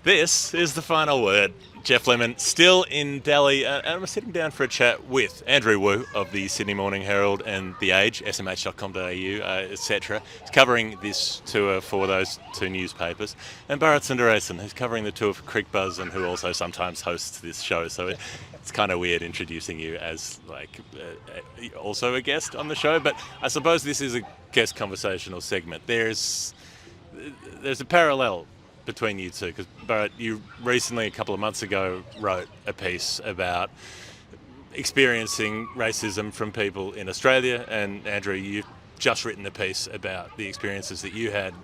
This is the final word. Jeff Lemon still in Delhi, and I'm sitting down for a chat with Andrew Wu of the Sydney Morning Herald and The Age, smh.com.au, etc. He's covering this tour for those two newspapers, and Bharat Sundaresan, who's covering the tour for Crick Buzz and who also sometimes hosts this show. So it's kind of weird introducing you as also a guest on the show, but I suppose this is a guest conversational segment. There's a parallel between you two, because Barrett, you recently, a couple of months ago, wrote a piece about experiencing racism from people in Australia, and Andrew, you've just written a piece about the experiences that you had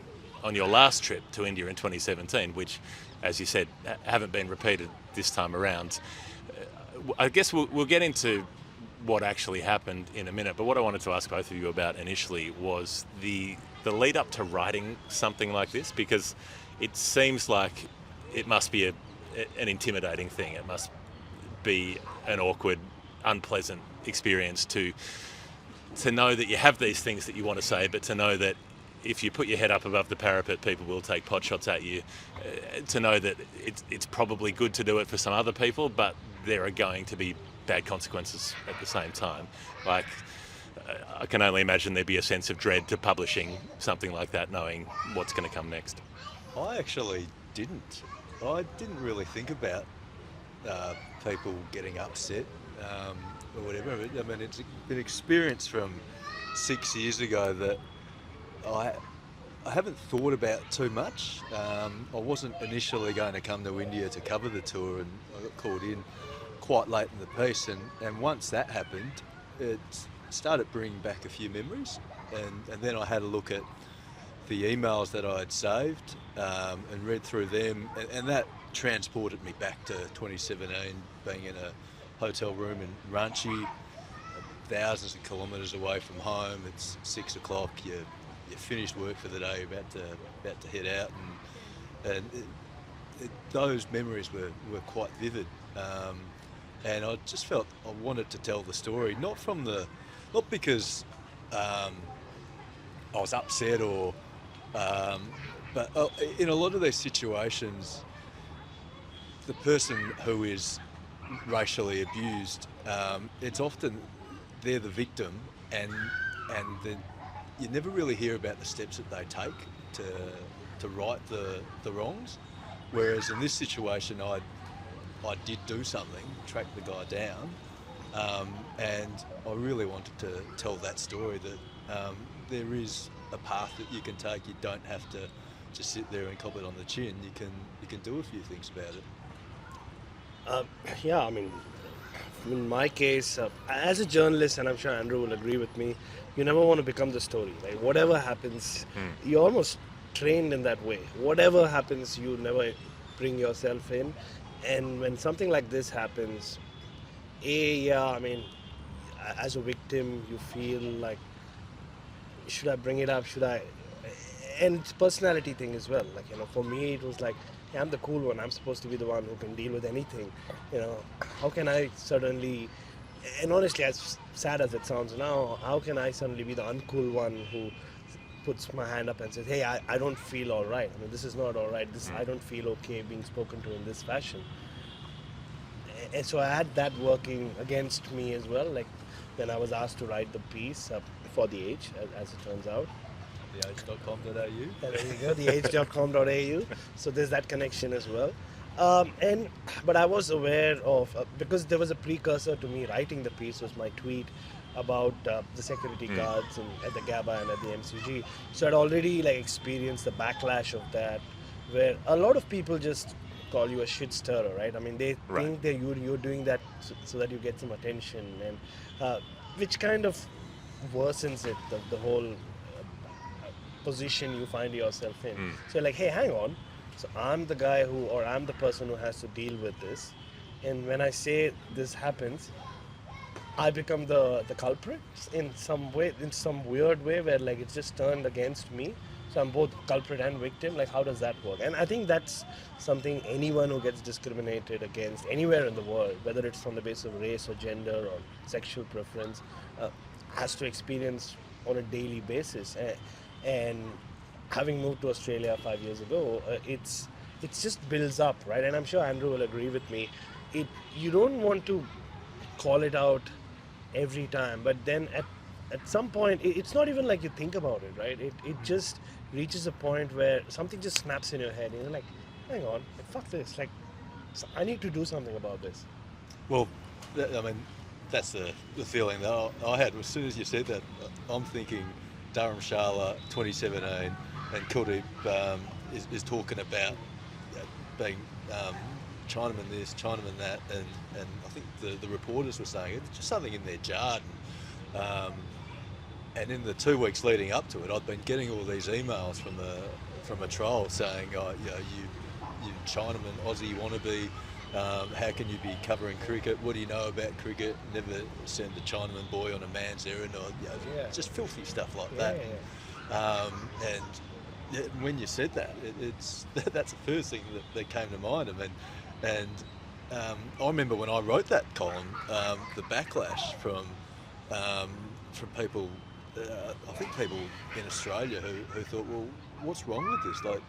on your last trip to India in 2017, which, as you said, haven't been repeated this time around. I guess we'll get into what actually happened in a minute, but what I wanted to ask both of you about initially was the lead up to writing something like this, because it seems like it must be an intimidating thing. It must be an awkward, unpleasant experience to know that you have these things that you want to say, but to know that if you put your head up above the parapet, people will take pot shots at you. To know that it's probably good to do it for some other people, but there are going to be bad consequences at the same time. I can only imagine there'd be a sense of dread to publishing something like that, knowing what's going to come next. I actually didn't. I didn't really think about people getting upset or whatever. I mean, it's an experience from 6 years ago that I haven't thought about too much. I wasn't initially going to come to India to cover the tour, and I got called in quite late in the piece. And once that happened, it started bringing back a few memories. And then I had a look at the emails that I had saved and read through them, and that transported me back to 2017, being in a hotel room in Ranchi, thousands of kilometres away from home. It's 6 o'clock. You finished work for the day. You're about to head out, and those memories were quite vivid. And I just felt I wanted to tell the story, not because I was upset or. But in a lot of these situations, the person who is racially abused, it's often they're the victim, and you never really hear about the steps that they take to right the wrongs. Whereas in this situation, I did do something, track the guy down, and I really wanted to tell that story that there is a path that you can take. You don't have to just sit there and cop it on the chin. You can do a few things about it. Yeah, I mean, in my case, as a journalist, and I'm sure Andrew will agree with me, you never want to become the story. Like whatever happens, you're almost trained in that way. Whatever happens, you never bring yourself in. And when something like this happens, I mean, as a victim, you feel like, should I bring it up? Should I? And it's personality thing as well. Like, for me, it was like, hey, I'm the cool one. I'm supposed to be the one who can deal with anything. How can I suddenly, and honestly, as sad as it sounds now, how can I suddenly be the uncool one who puts my hand up and says, hey, I don't feel all right. I mean, this is not all right. I don't feel okay being spoken to in this fashion. And so I had that working against me as well. Like when I was asked to write the piece for The Age, as it turns out. theage.com.au. There you go, theage.com.au. So there's that connection as well. But I was aware of, because there was a precursor to me writing the piece, was my tweet about the security guards at the GABA and at the MCG. So I'd already experienced the backlash of that, where a lot of people just call you a shit stirrer, right? I mean, they think that you're doing that so that you get some attention, and which kind of worsens it, the whole position you find yourself in. So hey, hang on. So I'm the guy I'm the person who has to deal with this. And when I say this happens, I become the culprit in some way, in some weird way, where it's just turned against me. So I'm both culprit and victim. How does that work? And I think that's something anyone who gets discriminated against anywhere in the world, whether it's on the basis of race or gender or sexual preference, has to experience on a daily basis. And having moved to Australia 5 years ago, it's it just builds up, right? And I'm sure Andrew will agree with me. You don't want to call it out every time, but then at some point, it's not even like you think about it, right? It just reaches a point where something just snaps in your head, and you're like, hang on, fuck this, like, I need to do something about this. Well, I mean, that's the feeling that I had. As soon as you said that, I'm thinking Dharamshala 2017, and Kuldeep is talking about being Chinaman this, Chinaman that, and I think the reporters were saying it's just something in their jargon. And in the 2 weeks leading up to it, I'd been getting all these emails from a troll saying, oh, you Chinaman, Aussie wannabe, how can you be covering cricket? What do you know about cricket? Never send a Chinaman boy on a man's errand, or just filthy stuff like that. And when you said that, that's the first thing that came to mind. And I remember when I wrote that column, the backlash from people. I think people in Australia who thought, well, what's wrong with this? Like,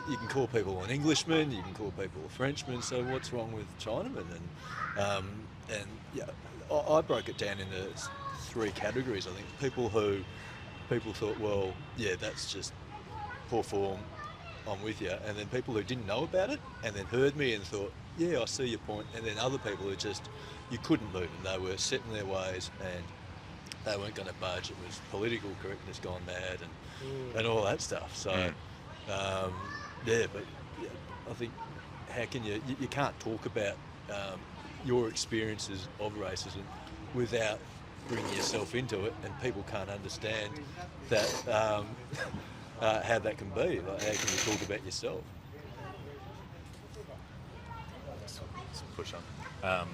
you can call people an Englishman, you can call people a Frenchman, so what's wrong with Chinaman? And I broke it down into 3 categories. I think people thought, well, yeah, that's just poor form, I'm with you. And then people who didn't know about it and then heard me and thought, yeah, I see your point. And then other people who just, you couldn't move them. They were set in their ways and they weren't going to budge. It was political correctness gone mad and all that stuff. So, but I think how can you can't talk about your experiences of racism without bringing yourself into it, and people can't understand that how that can be. Like, how can you talk about yourself? Let's push on.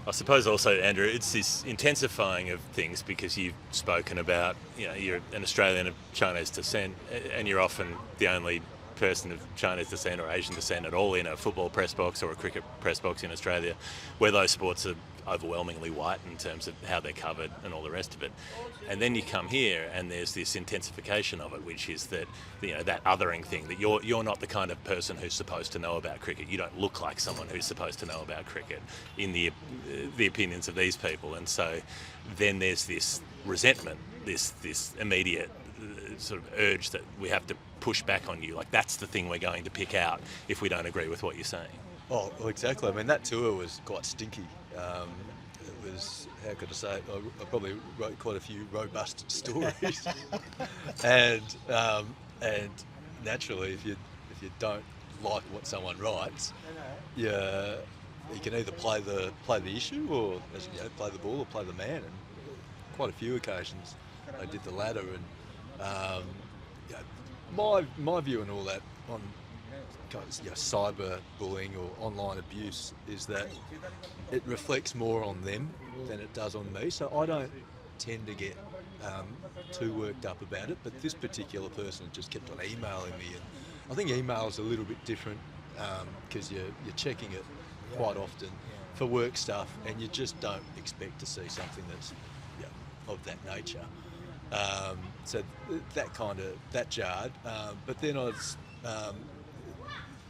I suppose also, Andrew, it's this intensifying of things because you've spoken about, you're an Australian of Chinese descent, and you're often the only person of Chinese descent or Asian descent at all in a football press box or a cricket press box in Australia, where those sports are overwhelmingly white in terms of how they're covered and all the rest of it. And then you come here and there's this intensification of it, which is that, that othering thing, that you're not the kind of person who's supposed to know about cricket. You don't look like someone who's supposed to know about cricket in the opinions of these people. And so then there's this resentment, this immediate sort of urge that we have to push back on you. Like, that's the thing we're going to pick out if we don't agree with what you're saying. Oh, well, exactly. I mean, that tour was quite stinky. It was, how could I say it? I probably wrote quite a few robust stories. and naturally, if you don't like what someone writes, you can either play the issue or play the ball or play the man. And quite a few occasions I did the latter. And my view on all that on cyber bullying or online abuse is that it reflects more on them than it does on me. So I don't tend to get too worked up about it, but this particular person just kept on emailing me, and I think email is a little bit different because you're checking it quite often for work stuff, and you just don't expect to see something that's of that nature. So that jarred, but then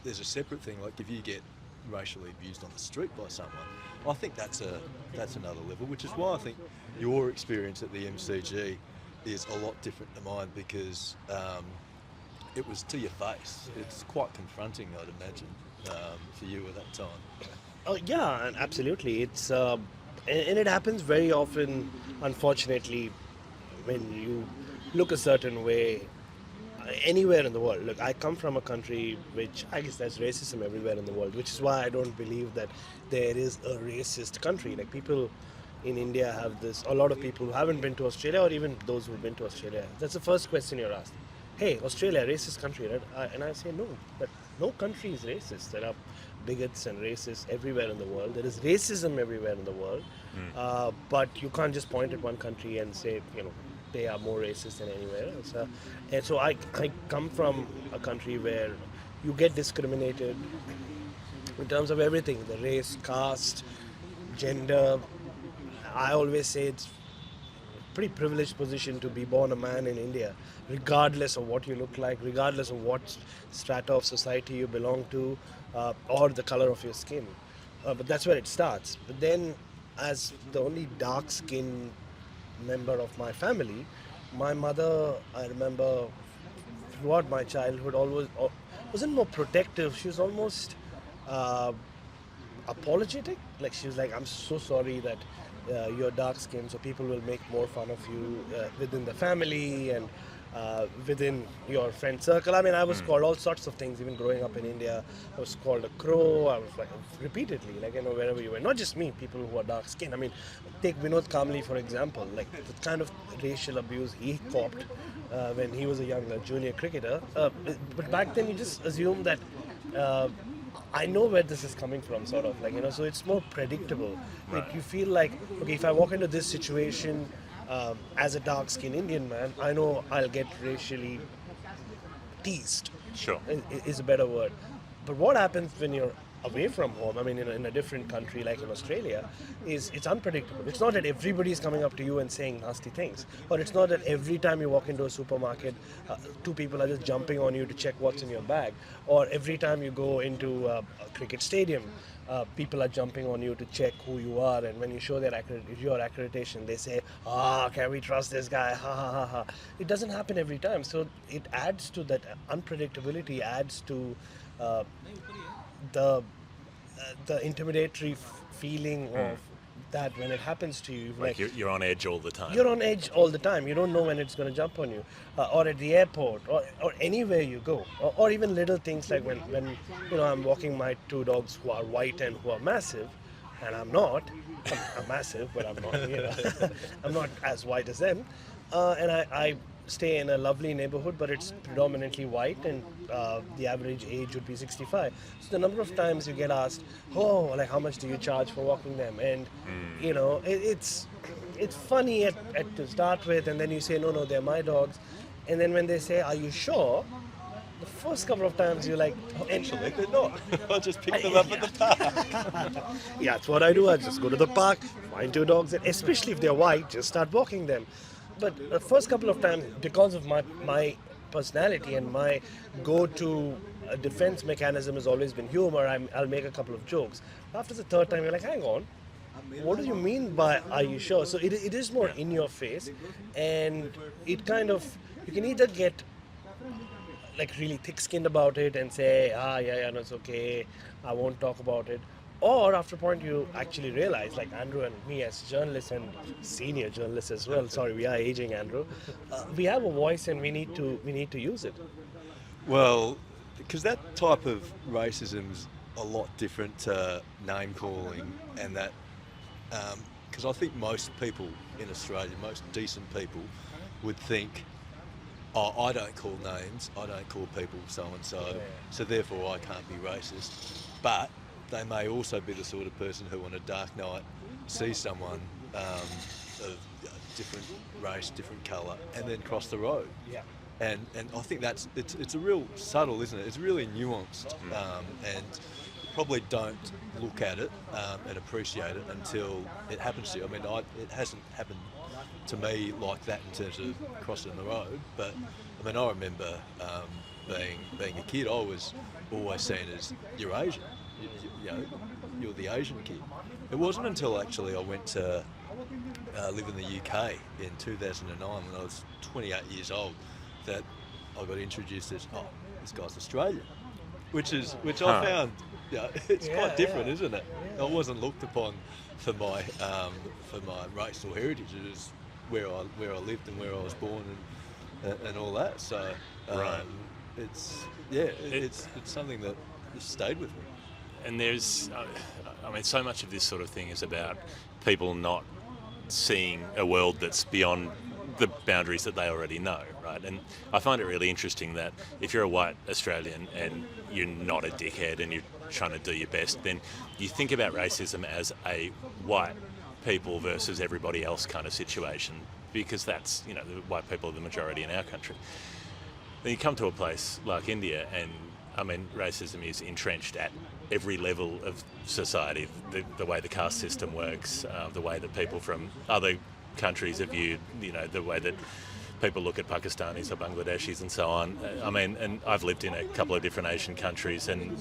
there's a separate thing, like if you get racially abused on the street by someone, I think that's another level, which is why I think your experience at the MCG is a lot different to mine, because it was to your face. It's quite confronting, I'd imagine, for you at that time. Oh yeah, absolutely. It's and it happens very often, unfortunately, when you look a certain way anywhere in the world. Look, I come from a country which, I guess there's racism everywhere in the world, which is why I don't believe that there is a racist country. Like, people in India have this, a lot of people who haven't been to Australia, or even those who've been to Australia, that's the first question you're asked. Hey, Australia, racist country, right? And I say no, but no country is racist. There are bigots and racists everywhere in the world. There is racism everywhere in the world, but you can't just point at one country and say, they are more racist than anywhere else. And so I come from a country where you get discriminated in terms of everything, the race, caste, gender. I always say it's pretty privileged position to be born a man in India, regardless of what you look like, regardless of what strata of society you belong to, or the color of your skin. But that's where it starts. But then, as the only dark-skinned member of my family, my mother, I remember throughout my childhood, always wasn't more protective. She was almost uh, apologetic. Like she was like, "I'm so sorry that you're dark skinned, so people will make more fun of you within the family and within your friend circle." I mean, I was called all sorts of things. Even growing up in India, I was called a crow. I was like repeatedly, like wherever you went. Not just me, people who are dark skinned. I mean, take Vinod Kamli for example. Like the kind of racial abuse he copped when he was a young junior cricketer. But back then, you just assume that. I know where this is coming from, sort of like so it's more predictable. Right. Like you feel like, okay, if I walk into this situation as a dark-skinned Indian man, I know I'll get racially teased. Sure. Is a better word. But what happens when you're away from home? I mean, in a different country like in Australia, is it's unpredictable. It's not that everybody's coming up to you and saying nasty things, or it's not that every time you walk into a supermarket, two people are just jumping on you to check what's in your bag, or every time you go into a cricket stadium, people are jumping on you to check who you are, and when you show your accreditation, they say, can we trust this guy? Ha ha ha ha. It doesn't happen every time, so it adds to that unpredictability, adds to the intimidatory feeling of that when it happens to you. Like you're on edge all the time. You're on edge all the time. You don't know when it's going to jump on you, or at the airport, or anywhere you go, or even little things like when I'm walking my two dogs who are white and who are massive, and I'm not. I'm massive, but I'm not. I'm not as white as them, and I stay in a lovely neighborhood, but it's predominantly white, and the average age would be 65. So the number of times you get asked, like how much do you charge for walking them? And it's funny at to start with, and then you say, no, they're my dogs, and then when they say, are you sure? The first couple of times you're like, Actually, they're not. I'll just pick them up at the park. yeah, that's what I do. I just go to the park, find two dogs, and especially if they're white, just start walking them. But the first couple of times, because of my personality and my go-to defense mechanism has always been humor, I'll make a couple of jokes. After the third time, you're like, hang on, what do you mean by are you sure? So it is more in your face, and it kind of, you can either get like really thick-skinned about it and say, yeah, no, it's okay, I won't talk about it. Or after a point you actually realize, like Andrew and me as journalists and senior journalists as well, sorry, we are aging, Andrew, we have a voice and we need to use it. Well, because that type of racism's a lot different to name calling and that, because I think most people in Australia, most decent people, would think, I don't call names, I don't call people so-and-so, so therefore I can't be racist. But they may also be the sort of person who on a dark night sees someone of different race, different colour, and then cross the road. Yeah. And I think it's a real subtle, isn't it? It's really nuanced, and you probably don't look at it and appreciate it until it happens to you. I mean, it hasn't happened to me like that in terms of crossing the road, but I mean, I remember being a kid, I was always seen as, you're Asian. You're the Asian kid. It wasn't until actually I went to live in the UK in 2009 when I was 28 years old that I got introduced as, this guy's Australian, which I found, it's quite different, isn't it? I wasn't looked upon for my racial heritage. It was where I lived and where I was born and all that. So Right. it's something that has stayed with me. And there's, so much of this sort of thing is about people not seeing a world that's beyond the boundaries that they already know, right? And I find it really interesting that if you're a white Australian and you're not a dickhead and you're trying to do your best, then you think about racism as a white people versus everybody else kind of situation, because that's, the white people are the majority in our country. Then you come to a place like India and, racism is entrenched at every level of society, the way the caste system works, the way that people from other countries are viewed, the way that people look at Pakistanis or Bangladeshis and so on. I mean, and I've lived in a couple of different Asian countries, and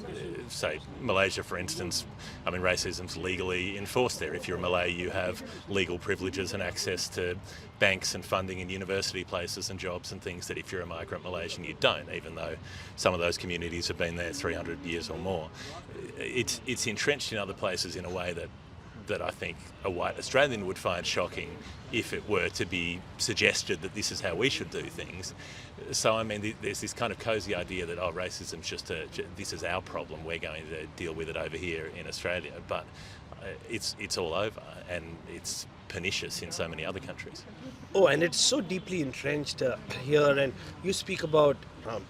say Malaysia, for instance, I mean, racism's legally enforced there. If you're a Malay, you have legal privileges and access to banks and funding in university places and jobs and things that if you're a migrant Malaysian, you don't, even though some of those communities have been there 300 years or more. It's entrenched in other places in a way that I think a white Australian would find shocking if it were to be suggested that this is how we should do things. So, I mean, there's this kind of cosy idea that, racism's this is our problem, we're going to deal with it over here in Australia. But it's all over, and it's pernicious in so many other countries. Oh, and it's so deeply entrenched here. And you speak about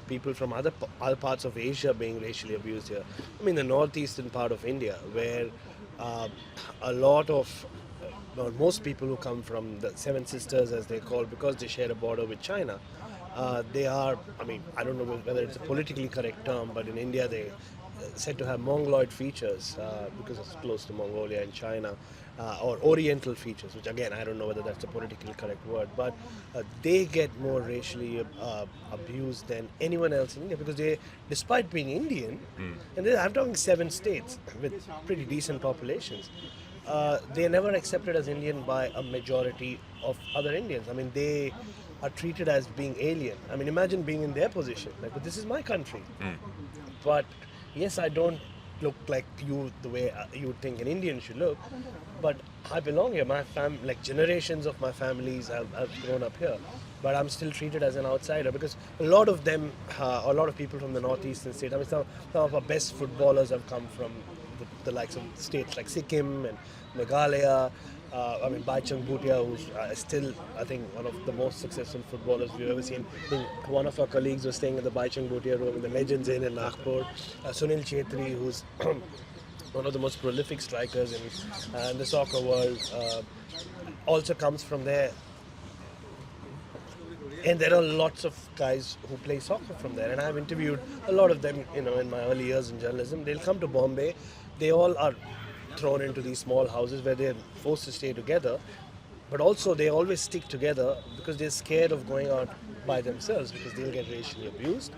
people from other parts of Asia being racially abused here. I mean, the northeastern part of India, where a lot of most people who come from the Seven Sisters, as they call, because they share a border with China, they are, I mean, I don't know whether it's a politically correct term, but in India they said to have Mongoloid features because it's close to Mongolia and China, or Oriental features, which again, I don't know whether that's a politically correct word, but they get more racially abused than anyone else in India because they, despite being Indian, and I'm talking 7 states with pretty decent populations, they are never accepted as Indian by a majority of other Indians. I mean, they are treated as being alien. I mean, imagine being in their position. Like, but this is my country. But yes, I don't look like you the way you would think an Indian should look, but I belong here. My like generations of my families have grown up here, but I'm still treated as an outsider because a lot of them, a lot of people from the northeastern states. I mean, some of our best footballers have come from the likes of states like Sikkim and Meghalaya. I mean, Baichung Bhutia, who's still, I think, one of the most successful footballers we've ever seen. I think one of our colleagues was staying at the Baichung Bhutia room in the Legends Inn in Nagpur. Sunil Chetri, who's one of the most prolific strikers in the soccer world, also comes from there. And there are lots of guys who play soccer from there, and I've interviewed a lot of them, in my early years in journalism. They'll come to Bombay. They all are thrown into these small houses where they're forced to stay together, but also they always stick together because they're scared of going out by themselves because they'll get racially abused.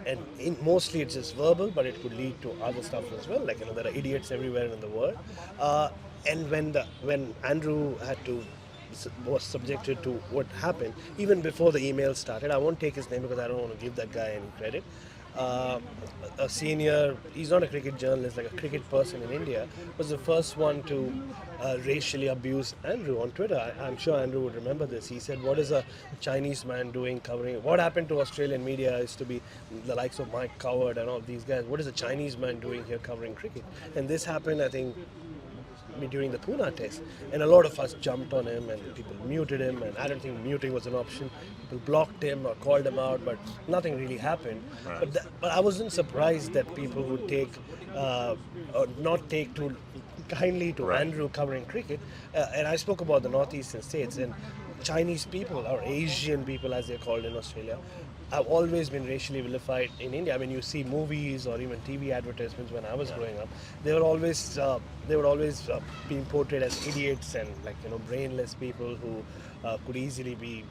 And mostly it's just verbal, but it could lead to other stuff as well. Like, there are idiots everywhere in the world. And when Andrew was subjected to what happened, even before the email started, I won't take his name because I don't want to give that guy any credit. A senior, he's not a cricket journalist, like a cricket person in India, was the first one to racially abuse Andrew on Twitter. I'm sure Andrew would remember this. He said, what is a Chinese man doing covering, what happened to Australian media is to be the likes of Mike Coward and all these guys. What is a Chinese man doing here covering cricket? And this happened, I think, during the Pune test, and a lot of us jumped on him and people muted him, and I don't think muting was an option. People blocked him or called him out, but nothing really happened. Right. But I wasn't surprised that people would take or not take too kindly to Andrew covering cricket. And I spoke about the northeastern states, and Chinese people, or Asian people as they're called in Australia, have always been racially vilified in India. I mean, you see movies or even TV advertisements when I was growing up, they were always being portrayed as idiots and brainless people who could easily be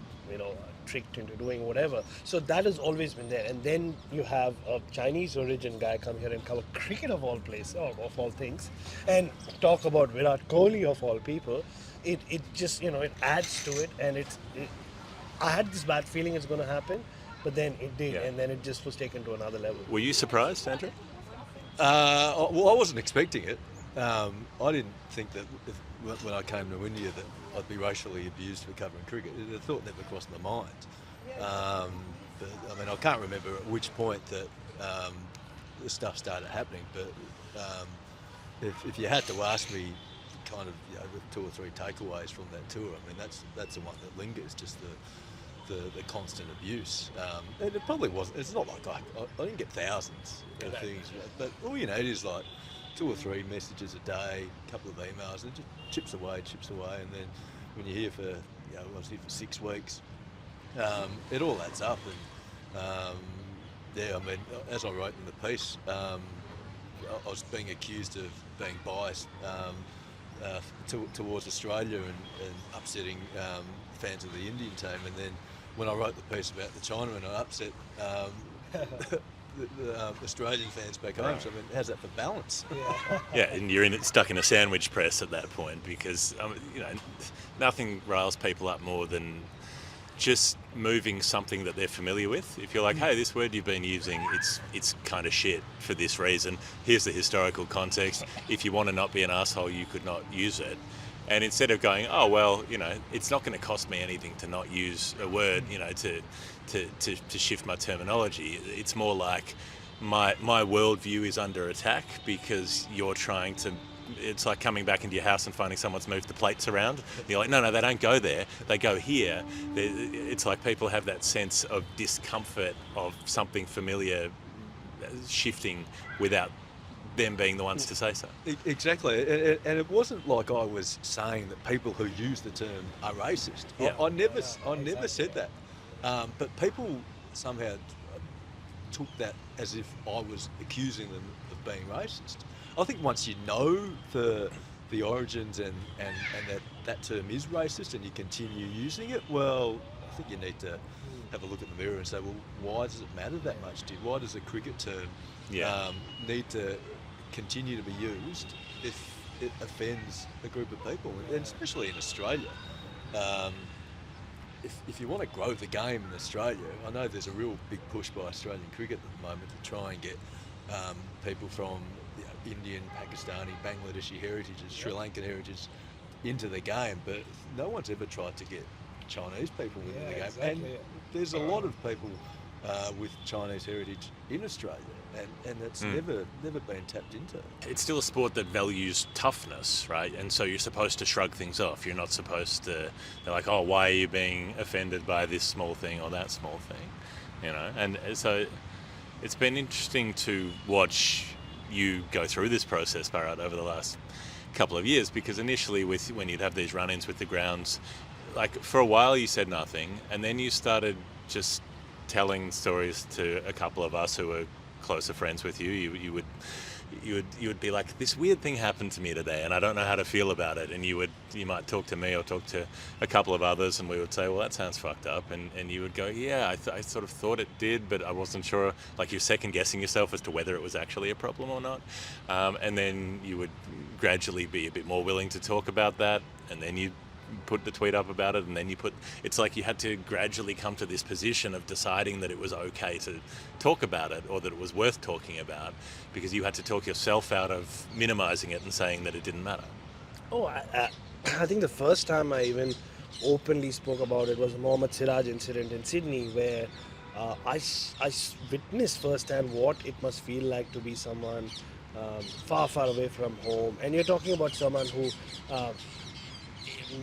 tricked into doing whatever. So that has always been there. And then you have a Chinese origin guy come here and cover cricket of all places, of all things, and talk about Virat Kohli of all people. It just it adds to it, and I had this bad feeling it's going to happen. But then it did, and then it just was taken to another level. Were you surprised, Andrew? Well, I wasn't expecting it. I didn't think that when I came to India that I'd be racially abused for covering cricket. The thought never crossed my mind. But, I mean, I can't remember at which point that the stuff started happening. But if you had to ask me, kind of, with 2 or 3 takeaways from that tour, I mean, that's the one that lingers, just the constant abuse. And it probably wasn't, it's not like I didn't get thousands of things, but it is like 2 or 3 messages a day, a couple of emails, and it just chips away, and then when you're here for, I was here for 6 weeks, it all adds up. And I mean, as I wrote in the piece, I was being accused of being biased towards Australia and upsetting fans of the Indian team. And then when I wrote the piece about the Chinaman, I upset the Australian fans back home. So I mean, how's that for balance? Yeah, and you're stuck in a sandwich press at that point because nothing riles people up more than just moving something that they're familiar with. If you're like, hey, this word you've been using, it's kind of shit for this reason. Here's the historical context. If you want to not be an asshole, you could not use it. And instead of going, oh well, it's not going to cost me anything to not use a word, to shift my terminology. It's more like my worldview is under attack because you're trying to. It's like coming back into your house and finding someone's moved the plates around. You're like, no, they don't go there. They go here. It's like people have that sense of discomfort of something familiar shifting without them being the ones to say so. Exactly, and it wasn't like I was saying that people who use the term are racist. Yeah. I never said that. But people somehow took that as if I was accusing them of being racist. I think once you know the origins and that term is racist and you continue using it, well, I think you need to have a look at the mirror and say, well, why does it matter that much? Why does a cricket term need to continue to be used if it offends a group of people, and especially in Australia? If you want to grow the game in Australia, I know there's a real big push by Australian cricket at the moment to try and get people from Indian, Pakistani, Bangladeshi heritages, Sri Lankan heritages into the game, but no one's ever tried to get Chinese people into the game. Exactly. And there's a lot of people with Chinese heritage in Australia, and that's never been tapped into. It's still a sport that values toughness, right? And so you're supposed to shrug things off. You're not supposed to. They're like, oh, why are you being offended by this small thing or that small thing? And so it's been interesting to watch you go through this process, Bharat, over the last couple of years, because initially when you'd have these run-ins with the grounds, like for a while you said nothing, and then you started just telling stories to a couple of us who were closer friends with you. You would be like, this weird thing happened to me today and I don't know how to feel about it, and you might talk to me or talk to a couple of others, and we would say, well, that sounds fucked up, and you would go, yeah, I sort of thought it did, but I wasn't sure. Like, you're second guessing yourself as to whether it was actually a problem or not, and then you would gradually be a bit more willing to talk about that, and then you put the tweet up about it, and then it's like you had to gradually come to this position of deciding that it was okay to talk about it, or that it was worth talking about, because you had to talk yourself out of minimizing it and saying that it didn't matter. Oh, I think the first time I even openly spoke about it was the Mohammad Siraj incident in Sydney, where I witnessed firsthand what it must feel like to be someone far away from home. And you're talking about someone who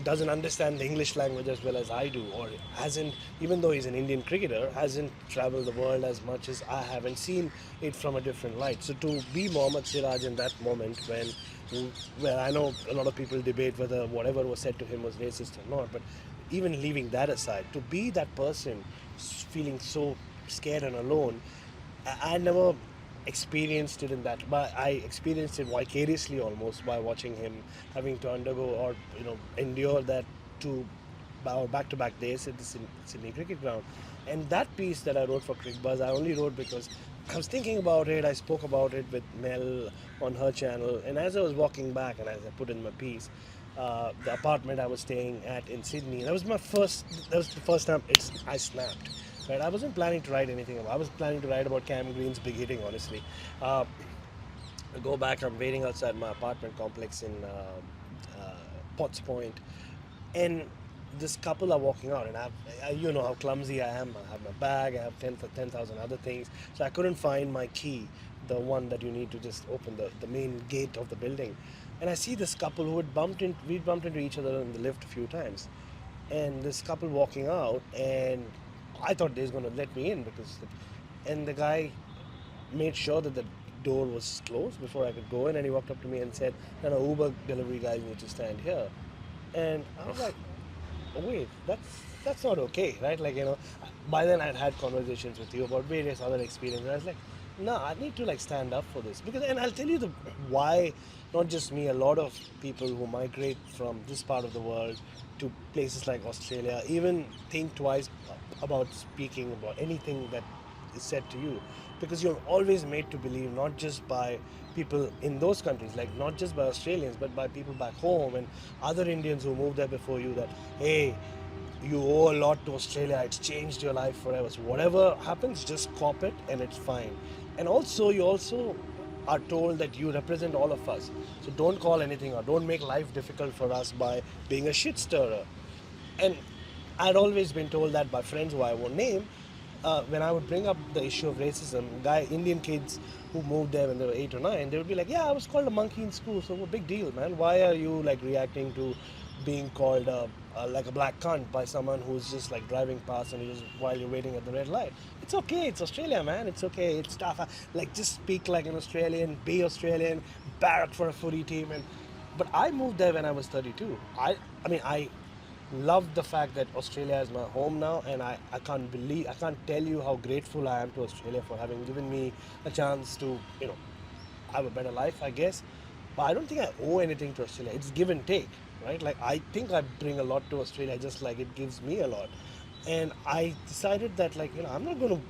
doesn't understand the English language as well as I do, or hasn't, even though he's an Indian cricketer, hasn't traveled the world as much as I have and seen it from a different light. So to be Mohammad Siraj in that moment where I know a lot of people debate whether whatever was said to him was racist or not, but even leaving that aside, to be that person feeling so scared and alone, I never experienced it in that, but I experienced it vicariously almost by watching him having to undergo or endure that back-to-back days at the Sydney Cricket Ground. And that piece that I wrote for CricBuzz, I only wrote because I was thinking about it. I spoke about it with Mel on her channel, and as I was walking back and as I put in my piece, the apartment I was staying at in Sydney, that was the first time I snapped. Right, I wasn't planning to write anything about. I was planning to write about Cam Green's big hitting, honestly. I go back. I'm waiting outside my apartment complex in Potts Point, and this couple are walking out, and I you know how clumsy I am. I have my bag. I have 10,000 other things, so I couldn't find my key, the one that you need to just open the main gate of the building. And I see this couple who we'd bumped into each other in the lift a few times, and this couple walking out, and I thought they was going to let me in and the guy made sure that the door was closed before I could go in, and he walked up to me and said, no, Uber delivery guys need to stand here. And I was like, oh, wait, that's not okay, right? Like, by then I'd had conversations with you about various other experiences. I was like, no, I need to like stand up for this because, and I'll tell you the why. Not just me, a lot of people who migrate from this part of the world to places like Australia even think twice about speaking about anything that is said to you, because you're always made to believe not just by people in those countries, like not just by Australians, but by people back home and other Indians who moved there before you, that hey, you owe a lot to Australia. It's changed your life forever. So whatever happens, just cop it and it's fine. And also, you also are told that you represent all of us. So don't call anything out. Don't make life difficult for us by being a shit stirrer. And I'd always been told that by friends who I won't name. When I would bring up the issue of racism, Indian kids who moved there when they were 8 or 9, they would be like, "Yeah, I was called a monkey in school, so what big deal, man? Why are you like reacting to being called like a black cunt by someone who's just like driving past and while you're waiting at the red light? It's okay. It's Australia, man. It's okay. It's tough. Like just speak like an Australian, be Australian, barrack for a footy team." And but I moved there when I was 32. I mean, I love the fact that Australia is my home now, and I can't tell you how grateful I am to Australia for having given me a chance to, have a better life, I guess. But I don't think I owe anything to Australia. It's give and take, right? Like I think I bring a lot to Australia, just like it gives me a lot. And I decided that, like, I'm not going to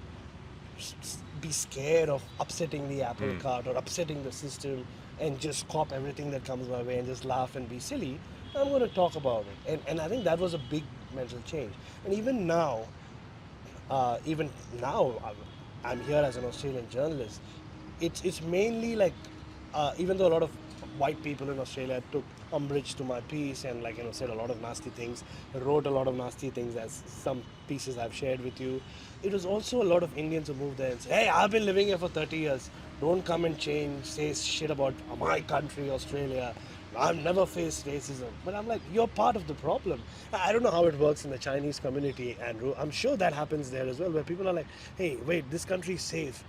be scared of upsetting the apple cart or upsetting the system and just cop everything that comes my way and just laugh and be silly. I'm going to talk about it. And I think that was a big mental change. And even now, I'm here as an Australian journalist. It's mainly like, even though a lot of white people in Australia took umbrage to my piece and said a lot of nasty things, wrote a lot of nasty things, as some pieces I've shared with you. It was also a lot of Indians who moved there and said, "Hey, I've been living here for 30 years. Don't come and say shit about my country, Australia. I've never faced racism." But I'm like, you're part of the problem. I don't know how it works in the Chinese community, Andrew. I'm sure that happens there as well, where people are like, "Hey, wait, this country is safe.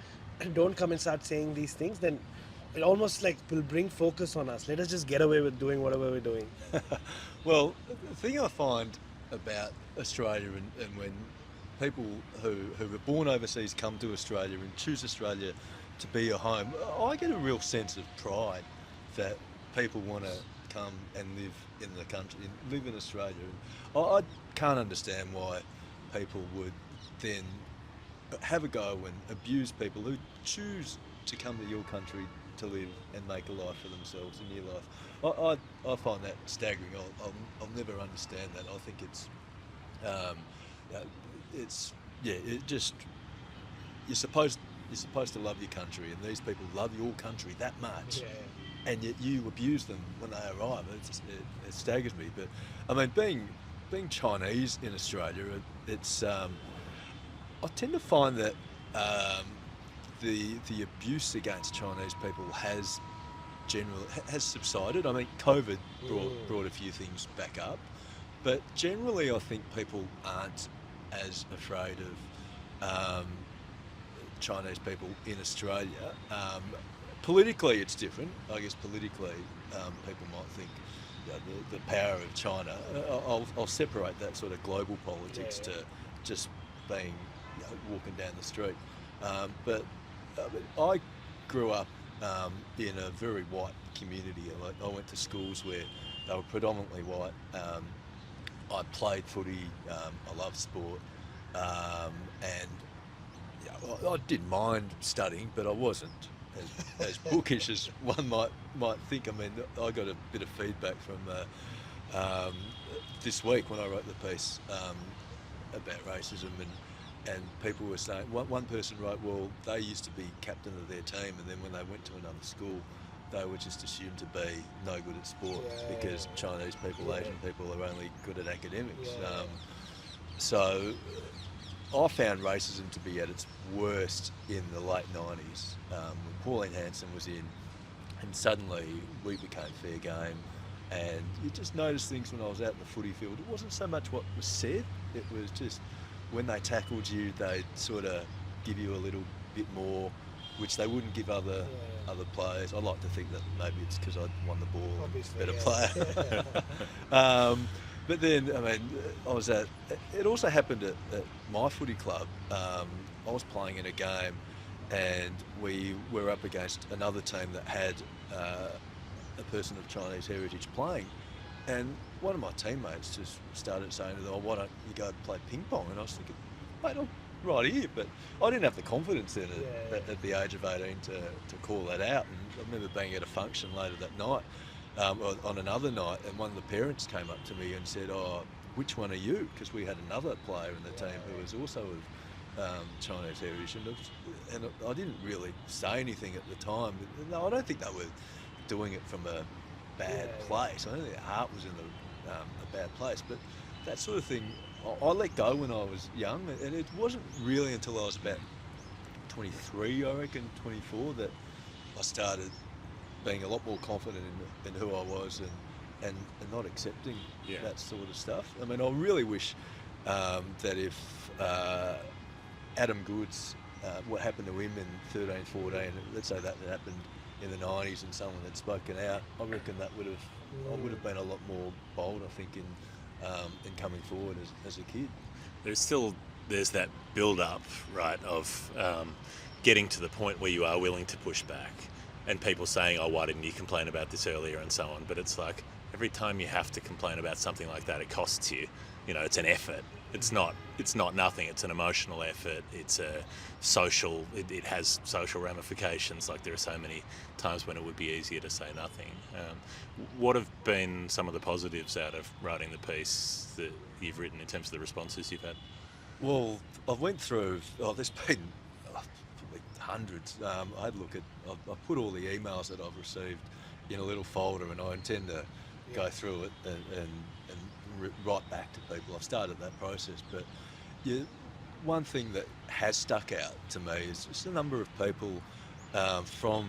Don't come and start saying these things." Then it almost like will bring focus on us. Let us just get away with doing whatever we're doing. Well, the thing I find about Australia and when people who were born overseas come to Australia and choose Australia to be a home, I get a real sense of pride that people want to come and live in the country, live in Australia. And I can't understand why people would then have a go and abuse people who choose to come to your country to live and make a life for themselves in your life. I find that staggering. I'll never understand that. I think it just you're supposed to love your country, and these people love your country that much. Yeah. And yet you abuse them when they arrive. It staggers me. But I mean, being Chinese in Australia, it's I tend to find that the abuse against Chinese people has subsided. I mean, COVID brought a few things back up, but generally I think people aren't as afraid of Chinese people in Australia. Politically, it's different. I guess politically, people might think the power of China. I'll separate that sort of global politics to just being walking down the street. But I grew up in a very white community. I went to schools where they were predominantly white. I played footy. I loved sport, and I didn't mind studying, but I wasn't as bookish as one might think. I mean, I got a bit of feedback from this week when I wrote the piece about racism, and people were saying, one person wrote, well, they used to be captain of their team, and then when they went to another school, they were just assumed to be no good at sport because Chinese people, Asian people are only good at academics. So I found racism to be at its worst in the late 90s when Pauline Hanson was in, and suddenly we became fair game. And you just noticed things when I was out in the footy field. It wasn't so much what was said, it was just when they tackled you, they'd sort of give you a little bit more, which they wouldn't give other players. I like to think that maybe it's because I'd won the ball, Obviously, better player. But then, I mean, it also happened at my footy club. I was playing in a game and we were up against another team that had a person of Chinese heritage playing, and one of my teammates just started saying, "Oh, why don't you go play ping pong?" And I was thinking, "Mate, I'm right here," but I didn't have the confidence in it at the age of 18 to call that out. And I remember being at a function later that night, or on another night, and one of the parents came up to me and said, "Oh, which one are you?" Because we had another player in the team who was also of Chinese heritage, and I didn't really say anything at the time. But no, I don't think they were doing it from a bad place. I don't think the heart was in a bad place, but that sort of thing, I let go when I was young, and it wasn't really until I was about 23, I reckon, 24, that I started being a lot more confident in who I was and not accepting that sort of stuff. I mean, I really wish that if Adam Goods, what happened to him in 13, 14, let's say that happened in the 90s and someone had spoken out, I reckon that I would have been a lot more bold, I think, in coming forward as a kid. There's that build-up, right, of getting to the point where you are willing to push back, and people saying, "Oh, why didn't you complain about this earlier?" and so on. But it's like every time you have to complain about something like that, it costs you. It's an effort. It's not nothing. It's an emotional effort. It's a social. It has social ramifications. Like, there are so many times when it would be easier to say nothing. What have been some of the positives out of writing the piece that you've written in terms of the responses you've had? Well, I've went through, there's been probably hundreds. I had a look at, I've put all the emails that I've received in a little folder, and I intend to go through it and write back to people. I've started that process, but one thing that has stuck out to me is just a number of people from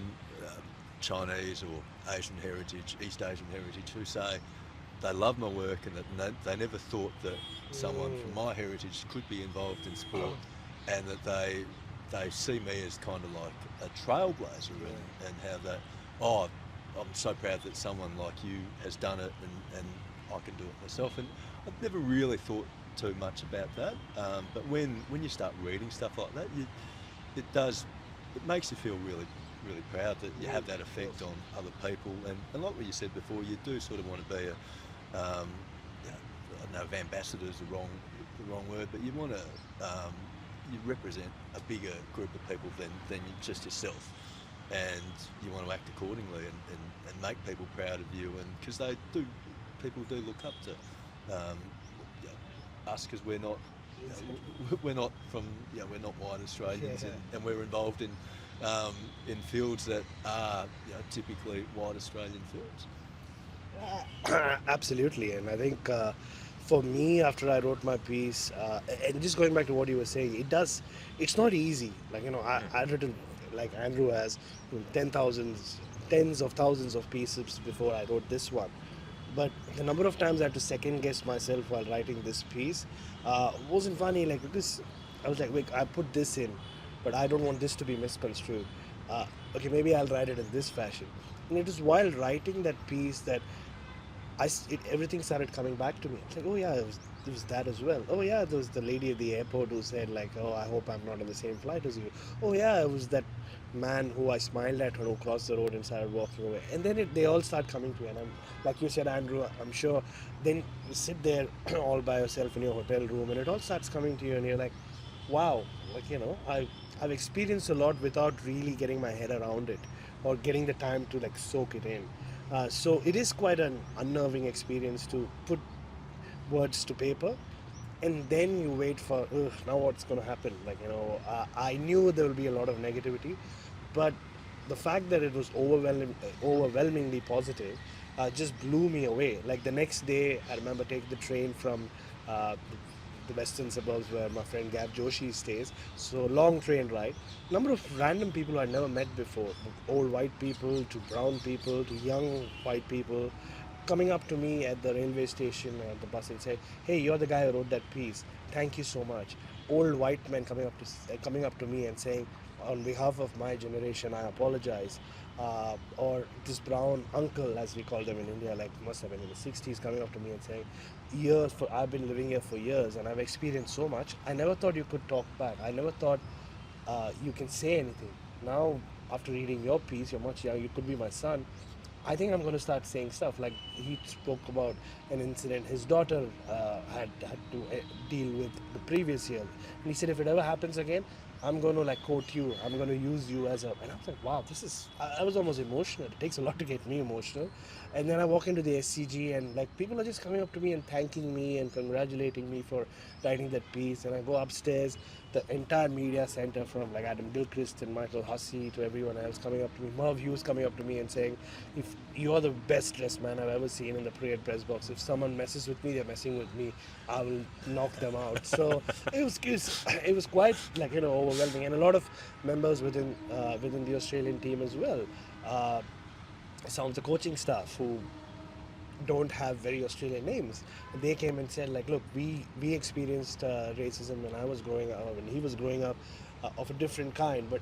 Chinese or Asian heritage, East Asian heritage, who say they love my work and that they never thought that someone from my heritage could be involved in sport, and that they see me as kind of like a trailblazer, and how that, I'm so proud that someone like you has done it, and I can do it myself. And I've never really thought too much about that, but when you start reading stuff like that, it makes you feel really, really proud that you have that effect on other people. And like what you said before, you do sort of want to be I don't know if ambassador is the wrong word, but you want to you represent a bigger group of people than just yourself, and you want to act accordingly and make people proud of you, and because people do look up to us, because we're not we're not white Australians, and we're involved in fields that are typically white Australian fields. Absolutely, and I think for me, after I wrote my piece, and just going back to what you were saying, it's not easy. Like, I'd written, like Andrew has, tens of thousands of pieces before I wrote this one. But the number of times I had to second guess myself while writing this piece wasn't funny. Like, this, I was like, wait, I put this in, but I don't want this to be misconstrued. Okay, maybe I'll write it in this fashion. And it was while writing that piece that everything started coming back to me. It's like, oh yeah, it was that as well. Oh yeah, there was the lady at the airport who said, like, oh, I hope I'm not on the same flight as you. Oh yeah, it was that man who I smiled at when who crossed the road and started walking away. And then they all start coming to you. And like you said, Andrew, I'm sure then you sit there all by yourself in your hotel room, and it all starts coming to you, and you're like, wow, like, I've experienced a lot without really getting my head around it or getting the time to like soak it in. So it is quite an unnerving experience to put words to paper, and then you wait for, now what's going to happen. Like, I knew there will be a lot of negativity, but the fact that it was overwhelmingly positive just blew me away. Like, the next day, I remember taking the train from the western suburbs where my friend Gab Joshi stays. So long train ride. Number of random people I'd never met before. Old white people to brown people to young white people coming up to me at the railway station or at the bus and say, "Hey, you're the guy who wrote that piece. Thank you so much." Old white men coming up to me and saying, "On behalf of my generation, I apologize." Or this brown uncle, as we call them in India, like must have been in the 60s, coming up to me and saying, I've been living here for years and I've experienced so much. I never thought you could talk back. I never thought you can say anything. Now, after reading your piece, you're much young, you could be my son. I think I'm going to start saying stuff like he spoke about an incident his daughter had to deal with the previous year, and he said if it ever happens again, I'm going to like quote you. I'm going to use you as a. And I was like, wow, this is. I was almost emotional. It takes a lot to get me emotional. And then I walk into the SCG and like people are just coming up to me and thanking me and congratulating me for writing that piece. And I go upstairs, the entire media center from like Adam Gilchrist and Michael Hussey to everyone else coming up to me. Merv Hughes coming up to me and saying, if you're the best dressed man I've ever seen in the parade press box. If someone messes with me, they're messing with me. I will knock them out. So it was quite like overwhelming, and a lot of members within the Australian team as well. Some of the coaching staff who don't have very Australian names. They came and said like, look, we experienced racism when I was growing up, when he was growing up, of a different kind. But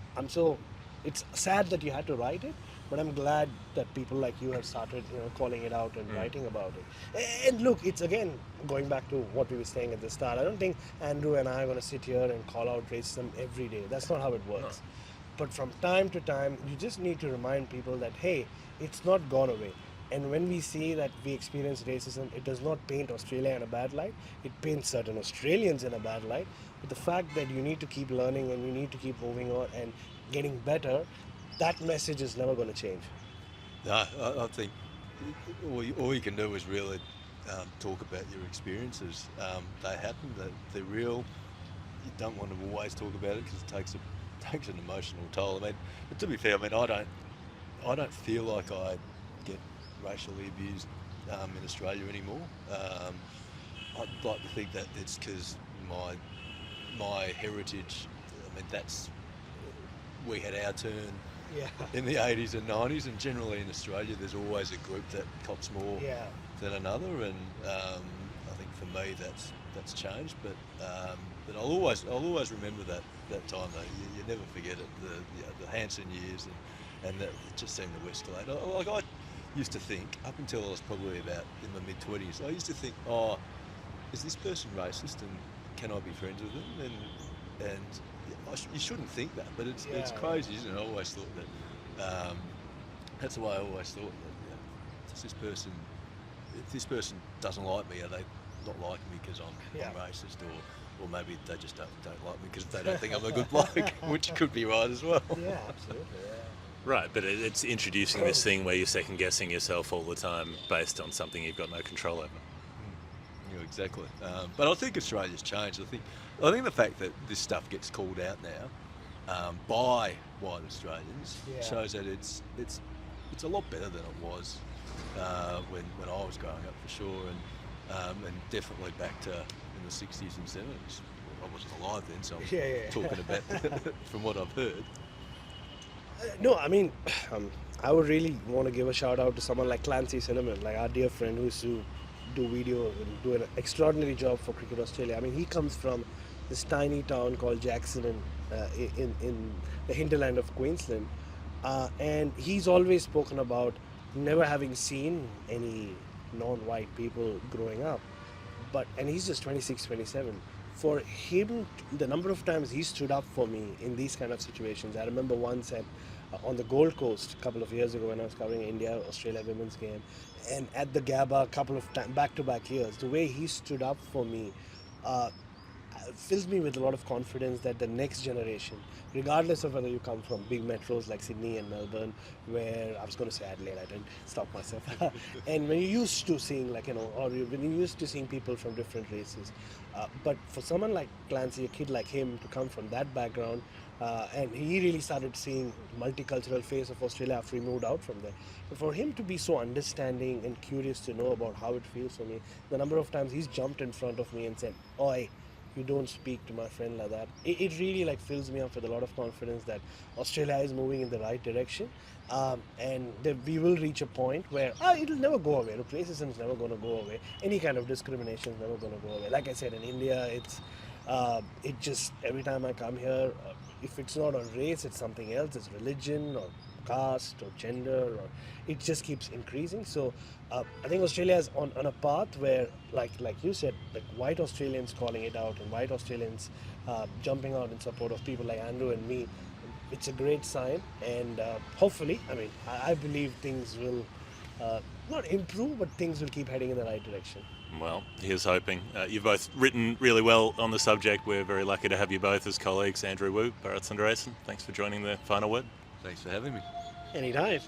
it's sad that you had to write it. But I'm glad that people like you have started, calling it out and writing about it. And look, it's again going back to what we were saying at the start. I don't think Andrew and I are going to sit here and call out racism every day. That's not how it works. No. But from time to time, you just need to remind people that, hey, it's not gone away. And when we see that we experience racism, it does not paint Australia in a bad light. It paints certain Australians in a bad light. But the fact that you need to keep learning and you need to keep moving on and getting better, that message is never going to change. No, I think all you can do is really talk about your experiences. They happen, they're real. You don't want to always talk about it because it takes an emotional toll. I mean, but to be fair, I mean, I don't feel like I get racially abused in Australia anymore. I'd like to think that it's because my heritage. I mean, we had our turn in the 80s and 90s, and generally in Australia, there's always a group that cops more than another. And I think for me, that's changed. But I'll always remember that time though. You never forget it. The Hanson years and that it just seemed to escalate. Like I used to think, up until I was probably about in my mid-20s, I used to think, oh, is this person racist and can I be friends with them? And you shouldn't think that, but it's crazy, isn't it? I always thought that. That's the way I always thought that. If this person doesn't like me, are they not liking me because I'm racist, or maybe they just don't like me because they don't think I'm a good bloke, which could be right as well. Yeah, absolutely. Yeah. Right, but it's introducing this thing where you're second guessing yourself all the time based on something you've got no control over. Yeah, exactly. But I think Australia's changed. I think the fact that this stuff gets called out now by white Australians shows that it's a lot better than it was when I was growing up, for sure, and definitely back to in the 60s and 70s. I wasn't alive then, so I'm talking about from what I've heard. No, I mean, I would really want to give a shout out to someone like Clancy Cinnamon, like our dear friend who used to do video and do an extraordinary job for Cricket Australia. I mean, he comes from this tiny town called Jackson in the hinterland of Queensland, and he's always spoken about never having seen any non-white people growing up, and he's just 26, 27. For him, the number of times he stood up for me in these kind of situations. I remember once on the Gold Coast a couple of years ago when I was covering India-Australia women's game, and at the Gabba a couple of times, back-to-back years, the way he stood up for me fills me with a lot of confidence that the next generation, regardless of whether you come from big metros like Sydney and Melbourne, where I was going to say Adelaide, I didn't stop myself, and when you're used to seeing when you're used to seeing people from different races, but for someone like Clancy, a kid like him, to come from that background, and he really started seeing multicultural face of Australia after he moved out from there. But for him to be so understanding and curious to know about how it feels for me, the number of times he's jumped in front of me and said, "Oi, you don't speak to my friend like that," it really fills me up with a lot of confidence that Australia is moving in the right direction, and that we will reach a point where it'll never go away. Look, racism is never going to go away. Any kind of discrimination is never going to go away. Like I said, in India, it just every time I come here, if it's not on race, it's something else. It's religion or caste or gender, or it just keeps increasing. So I think Australia is on a path where, like you said, like white Australians calling it out and white Australians jumping out in support of people like Andrew and me. It's a great sign, and hopefully, I mean, I believe things will not improve, but things will keep heading in the right direction. Well, here's hoping. You've both written really well on the subject. We're very lucky to have you both as colleagues. Andrew Wu, Bharat Sundaresan, thanks for joining the final word. Thanks for having me. Anytime.